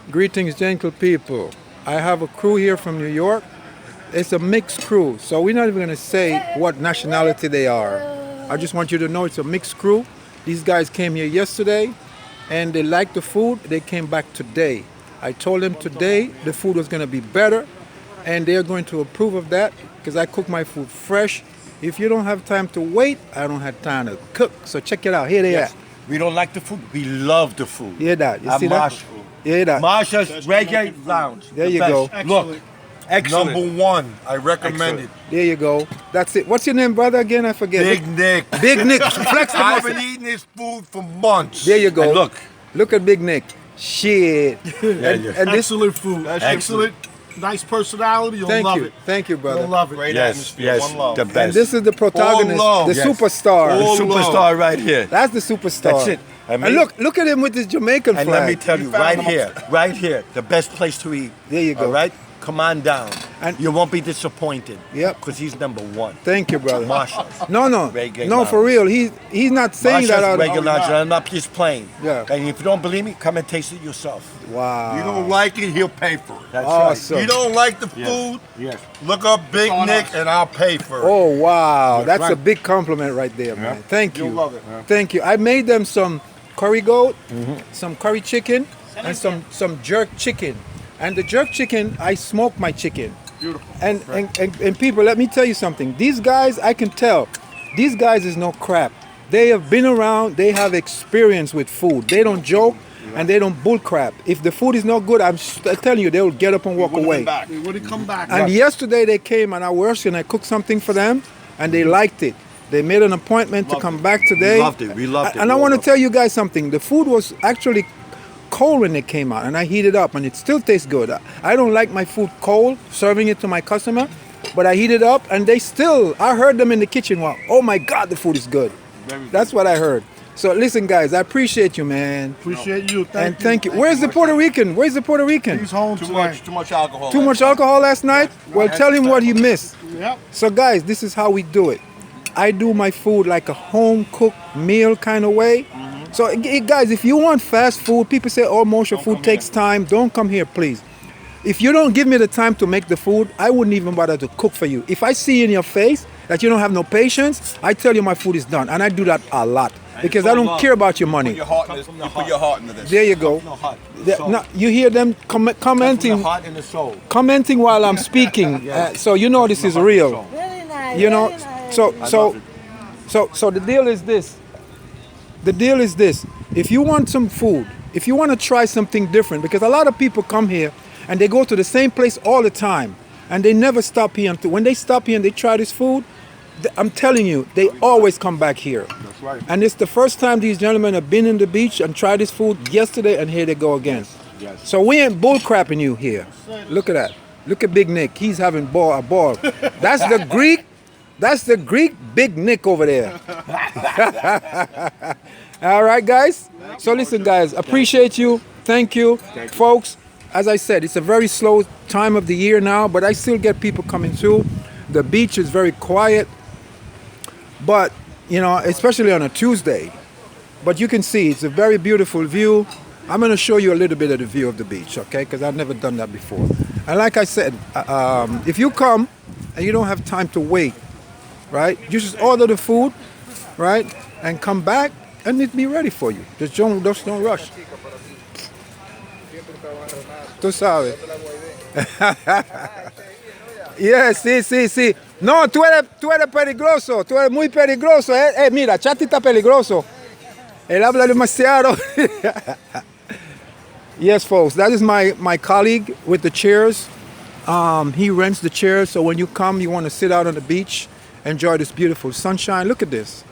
Greetings, gentle people. I have a crew here from New York. It's a mixed crew, so we're not even going to say what nationality they are. I just want you to know it's a mixed crew. These guys came here yesterday, and they liked the food. They came back today. I told them today the food was going to be better, and they're going to approve of that because I cook my food fresh. If you don't have time to wait, I don't have time to cook. So check it out. Here they are. We don't like the food. We love the food. Hear that? You see that? Hear that? Mosha'S Reggae Lounge. There you go. Look, excellent. #1. I recommend it. There you go. That's it. What's your name, brother? Again, I forget. Big Nick. Big Nick. Flex the I've muscle. been eating this food for months. There you go. And look. Look at Big Nick. Shit. And this. Excellent food. Excellent. Nice personality. You'll love it. Thank you, brother. You'll love it. Great Yes, atmosphere. yes, One love. the best. And this is the protagonist, All love. the Yes. superstar. The All superstar right here. That's the superstar. That's it. And look at him with his Jamaican And flag. let me tell you, right here, the best place to eat. There you go. All right? Come on down. And- you won't be disappointed. Yep. Because he's #1. Thank you, brother. Mosha'S. No, Reggae no, for Lounge. real. He's not saying that Mosha'S out Reggae of. Lounge, and I'm not just playing. Yeah. And if you don't believe me, come and taste it yourself. Wow. You don't like it, he'll pay for it. That's Awesome. You don't like the food, Yes. look up Big Nick and I'll pay for it. Oh wow, that's a right. big compliment right there, man. Thank you. You'll love it. Thank you. I made them some curry goat, some curry chicken, and some jerk chicken. And the jerk chicken, I smoke my chicken. Beautiful. And people, let me tell you something. These guys, I can tell, these guys is no crap. They have been around. They have experience with food. They don't joke and they don't bull crap. If the food is not good, I'm telling you, they will get up and walk away. They wouldn't come back. And yesterday they came and I worked and I cooked something for them and they liked it. They made an appointment to come back today. We loved it. We loved it. And I want to tell you guys something. The food was actually cold when it came out and I heated up and it still tastes good. I don't like my food cold, serving it to my customer, but I heated up and they still, I heard them in the kitchen, well, oh my God, the food is good. That's what I heard. So listen guys, I appreciate you, man. Appreciate you. Thank you. Where's the Puerto Rican? Where's the Puerto Rican? He's home Too tonight. much alcohol. Too much alcohol last night? Well, tell him what he missed. Yep. So guys, this is how we do it. I do my food like a home cooked meal kind of way. So guys, if you want fast food, people say, oh, most of food takes time. Don't come here, please. If you don't give me the time to make the food, I wouldn't even bother to cook for you. If I see in your face that you don't have no patience, I tell you my food is done. And I do that a lot because I don't care about your money. You put your heart into this. There you go. You hear them commenting, Heart and the soul. commenting while I'm speaking. So you know this is real. Very nice. You know, very nice. so the deal is this. The deal is this. If you want some food, if you want to try something different, because a lot of people come here and they go to the same place all the time and they never stop here until when they stop here and they try this food, I'm telling you, they always come back here. That's right. And it's the first time these gentlemen have been in the beach and tried this food yesterday and here they go again. Yes. So we ain't bull crapping you here. Look at that. Look at Big Nick. He's having a ball. That's the Greek. That's the Greek Big Nick over there. All right, guys. So listen, guys, appreciate you. Thank you, folks. As I said, it's a very slow time of the year now, but I still get people coming through. The beach is very quiet, but you know, especially on a Tuesday. But you can see it's a very beautiful view. I'm going to show you a little bit of the view of the beach, okay? Because I've never done that before. And like I said, if you come and you don't have time to wait, right? You just order the food, right? And come back and it'll be ready for you. Just don't rush. Tú sabes. Yes, sí. No, tú eres peligroso. Tú eres muy peligroso. Mira, Chati está peligroso. Él habla demasiado. Yes, folks, that is my colleague with the chairs. He rents the chairs, so when you come, you want to sit out on the beach, enjoy this beautiful sunshine. Look at this.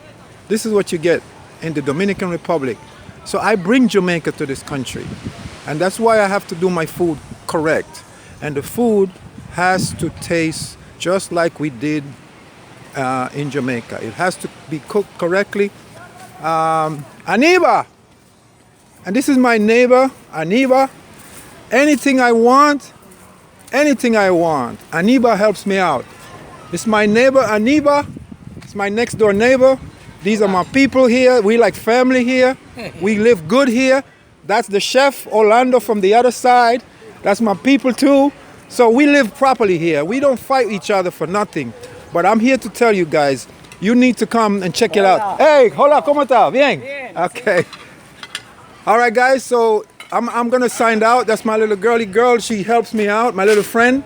This is what you get in the Dominican Republic. So I bring Jamaica to this country, and that's why I have to do my food correct. And the food has to taste just like we did in Jamaica. It has to be cooked correctly. Aniba! And this is my neighbor, Aniba. Anything I want, Aniba helps me out. It's my neighbor, Aniba. It's my next door neighbor. These are my people here. We like family here. We live good here. That's the chef, Orlando, from the other side. That's my people too. So we live properly here. We don't fight each other for nothing. But I'm here to tell you guys, you need to come and check it out. Hey, hola, ¿cómo está? Bien? Okay. All right, guys, so I'm going to sign out. That's my little girly girl. She helps me out, my little friend.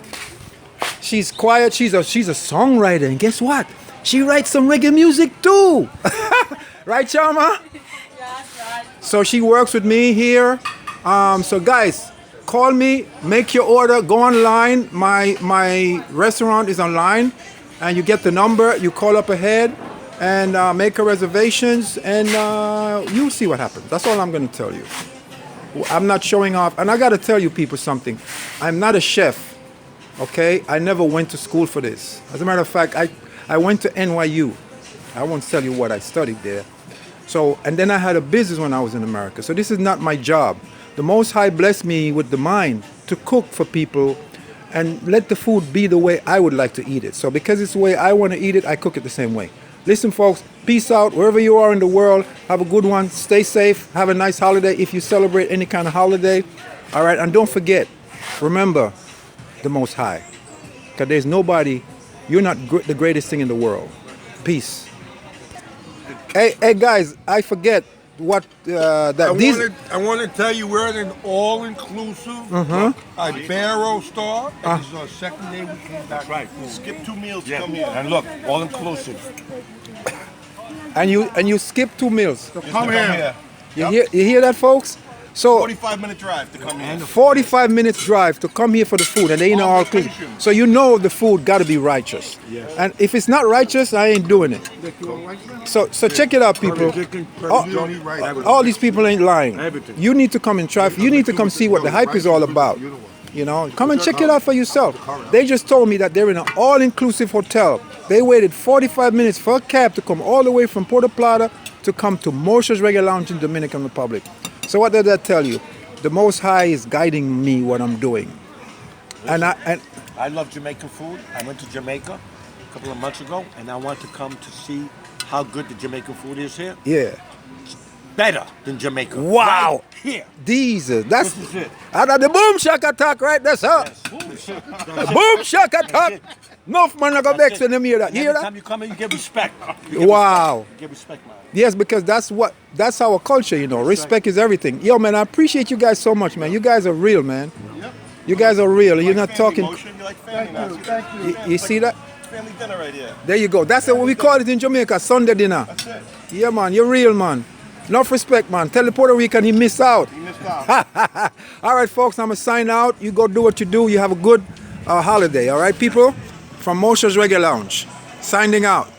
She's quiet. She's a songwriter. And guess what? She writes some reggae music too. Right, Chama? Yes, right. So she works with me here. So guys, call me, make your order, go online. My restaurant is online, and you get the number. You call up ahead and make your reservations, and you'll see what happens. That's all I'm going to tell you. I'm not showing off, and I got to tell you people something. I'm not a chef, okay? I never went to school for this. As a matter of fact, I went to NYU. I won't tell you what I studied there. So, and then I had a business when I was in America. So this is not my job. The Most High blessed me with the mind to cook for people and let the food be the way I would like to eat it. So because it's the way I want to eat it, I cook it the same way. Listen, folks, peace out. Wherever you are in the world, have a good one. Stay safe. Have a nice holiday if you celebrate any kind of holiday. All right, and don't forget, remember the Most High. Because there's nobody, you're not the greatest thing in the world. Peace. Hey guys, I forget what I want to tell you we're at an all-inclusive Ibero Star. And this is our second day we came back. Right. Skip 2 meals to come here. And look, all inclusive. and you skip 2 meals. Come here. You hear that, folks? So 45-minute drive to come here. 45 minutes drive to come here for the food, and they ain't all clean. So you know the food got to be righteous. Yes. And if it's not righteous, I ain't doing it. So check it out, people. All these people ain't lying. You need to come and try. You need to come see what the hype is all about. You know, come and check it out for yourself. They just told me that they're in an all-inclusive hotel. They waited 45 minutes for a cab to come all the way from Puerto Plata to come to Mosha'S Reggae Lounge in Dominican Republic. So what did that tell you? The Most High is guiding me what I'm doing. And I love Jamaican food. I went to Jamaica a couple of months ago, and I want to come to see how good the Jamaican food is here. yeah. Better than Jamaica. Wow. Right here. That's This is it. the boom shack attack right there, sir. Boom shack attack. Enough man I go vex when them hear that. You hear Every that? time you come in, you get respect. You get Wow. respect. You get respect, man. Yes, because that's our culture, you know. Respect is everything. Yo, man, I appreciate you guys so much, man. You guys are real, man. You guys are real. You're not talking. You like family now. You see that? Family dinner right here. There you go. That's what we call it in Jamaica, Sunday dinner. That's it. Yeah, man. You're real, man. Enough respect, man. Tell the Puerto Rican he missed out. You missed out. All right, folks, I'm going to sign out. You go do what you do. You have a good holiday, all right, people? From Mosha'S Reggae Lounge. Signing out.